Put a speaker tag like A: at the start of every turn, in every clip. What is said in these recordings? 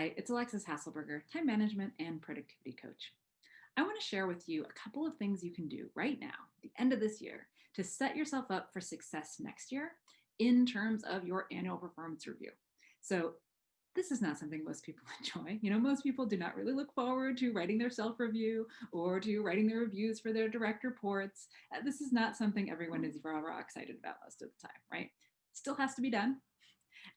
A: Hi, it's Alexis Hasselberger, time management and productivity coach. I want to share with you a couple of things you can do right now, the end of this year, to set yourself up for success next year in terms of your annual performance review. So, this is not something most people enjoy. Most people do not really look forward to writing their self review or to writing their reviews for their direct reports. This is not something everyone is rah rah excited about most of the time, right? Still has to be done,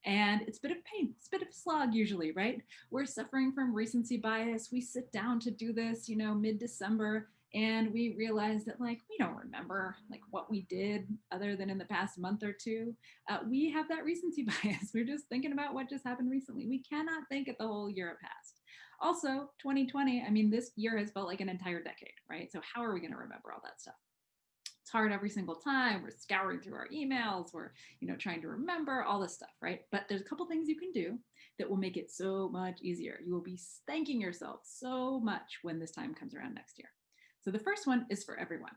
A: and it's a bit of pain, it's a bit of a slog usually, right? We're suffering from recency bias. We sit down to do this, mid-December, and we realize that we don't remember what we did other than in the past month or two. We have that recency bias. We're just thinking about what just happened recently. We cannot think at the whole year past. Also, 2020, I mean, this year has felt like an entire decade, right? So how are we going to remember all that stuff? It's hard every single time. We're scouring through our emails. We're, trying to remember all this stuff, right? But there's a couple things you can do that will make it so much easier. You will be thanking yourself so much when this time comes around next year. So the first one is for everyone.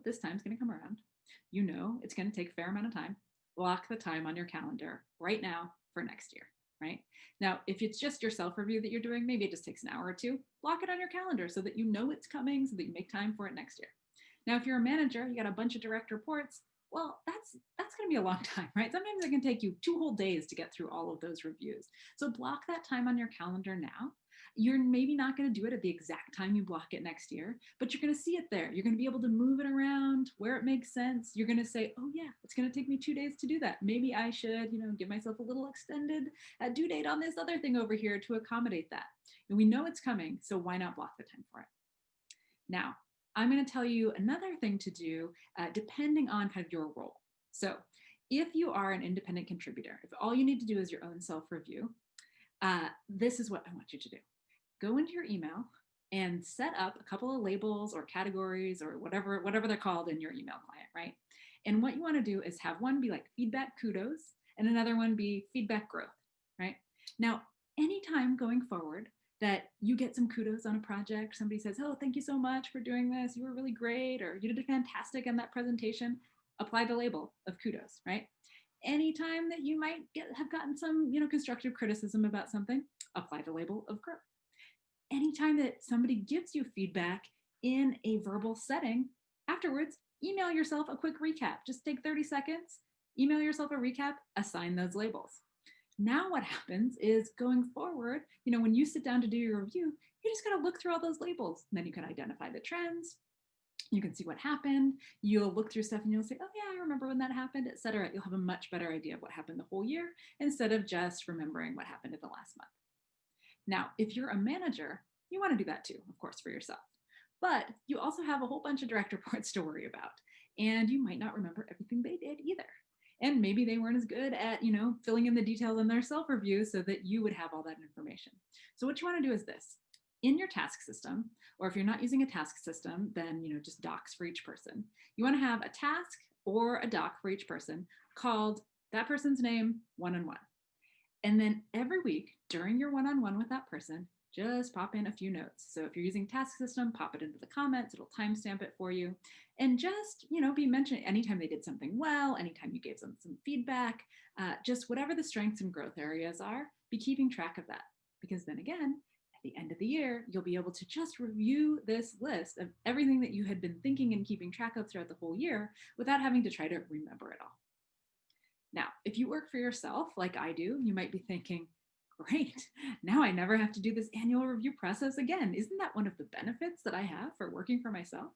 A: This time's going to come around. It's going to take a fair amount of time. Block the time on your calendar right now for next year, right? Now, if it's just your self review that you're doing, maybe it just takes an hour or two. Block it on your calendar so that it's coming, so that you make time for it next year. Now, if you're a manager, you got a bunch of direct reports. Well, that's going to be a long time, right? Sometimes it can take you 2 whole days to get through all of those reviews. So block that time on your calendar now. You're maybe not going to do it at the exact time you block it next year, but you're going to see it there. You're going to be able to move it around where it makes sense. You're going to say, oh yeah, it's going to take me 2 days to do that. Maybe I should, give myself a little extended due date on this other thing over here to accommodate that. And we know it's coming, so why not block the time for it? Now, I'm going to tell you another thing to do depending on kind of your role. So if you are an independent contributor, if all you need to do is your own self-review, this is what I want you to do. Go into your email and set up a couple of labels or categories or whatever they're called in your email client, right? And what you want to do is have one be like feedback kudos and another one be feedback growth, right? Now, anytime going forward that you get some kudos on a project, somebody says, oh, thank you so much for doing this, you were really great, or you did fantastic in that presentation, apply the label of kudos, right? Anytime that you might have gotten some, constructive criticism about something, apply the label of growth. Anytime that somebody gives you feedback in a verbal setting, afterwards, email yourself a quick recap. Just take 30 seconds, email yourself a recap, assign those labels. Now what happens is going forward, when you sit down to do your review, you just got to look through all those labels. And then you can identify the trends. You can see what happened. You'll look through stuff and you'll say, oh yeah, I remember when that happened, et cetera. You'll have a much better idea of what happened the whole year instead of just remembering what happened in the last month. Now, if you're a manager, you want to do that too, of course, for yourself. But you also have a whole bunch of direct reports to worry about. And you might not remember everything they did either. And maybe they weren't as good at, filling in the details in their self-review so that you would have all that information. So what you want to do is this. In your task system, or if you're not using a task system, then, just docs for each person. You want to have a task or a doc for each person called that person's name one-on-one. And then every week during your one-on-one with that person, just pop in a few notes. So if you're using task system, pop it into the comments, it'll timestamp it for you. And just, be mentioning anytime they did something well, anytime you gave them some feedback, just whatever the strengths and growth areas are, be keeping track of that. Because then again, at the end of the year, you'll be able to just review this list of everything that you had been thinking and keeping track of throughout the whole year without having to try to remember it all. Now, if you work for yourself like I do, you might be thinking, great, now I never have to do this annual review process again. Isn't that one of the benefits that I have for working for myself?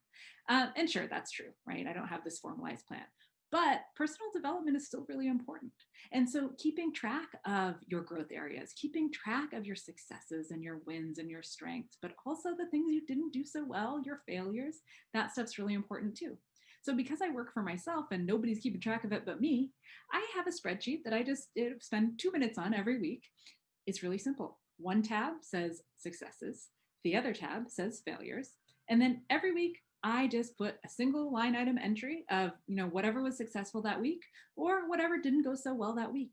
A: And sure, that's true, right? I don't have this formalized plan. But personal development is still really important. And so keeping track of your growth areas, keeping track of your successes and your wins and your strengths, but also the things you didn't do so well, your failures, that stuff's really important too. So because I work for myself and nobody's keeping track of it but me, I have a spreadsheet that I just spend 2 minutes on every week. It's really simple. One tab says successes, the other tab says failures. And then every week, I just put a single line item entry of, whatever was successful that week or whatever didn't go so well that week.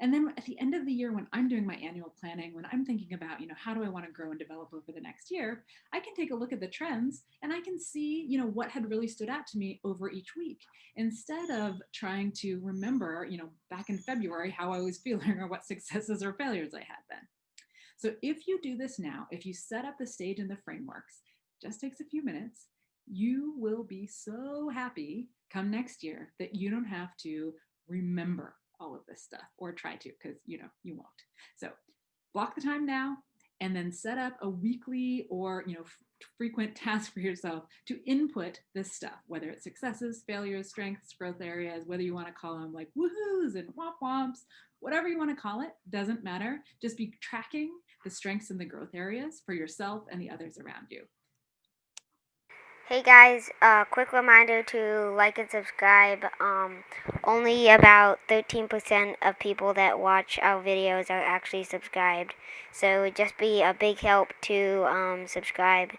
A: And then at the end of the year, when I'm doing my annual planning, when I'm thinking about, how do I want to grow and develop over the next year, I can take a look at the trends and I can see, what had really stood out to me over each week instead of trying to remember, back in February, how I was feeling or what successes or failures I had then. So if you do this now, if you set up the stage and the frameworks, just takes a few minutes, you will be so happy come next year that you don't have to remember all of this stuff or try to, because you won't. So block the time now, and then set up a weekly or frequent task for yourself to input this stuff, whether it's successes, failures, strengths, growth areas, whether you want to call them like woohoos and womp womps, whatever you want to call it, doesn't matter. Just be tracking the strengths and the growth areas for yourself and the others around you.
B: Hey guys, quick reminder to like and subscribe. Only about 13% of people that watch our videos are actually subscribed. So it'd just be a big help to subscribe.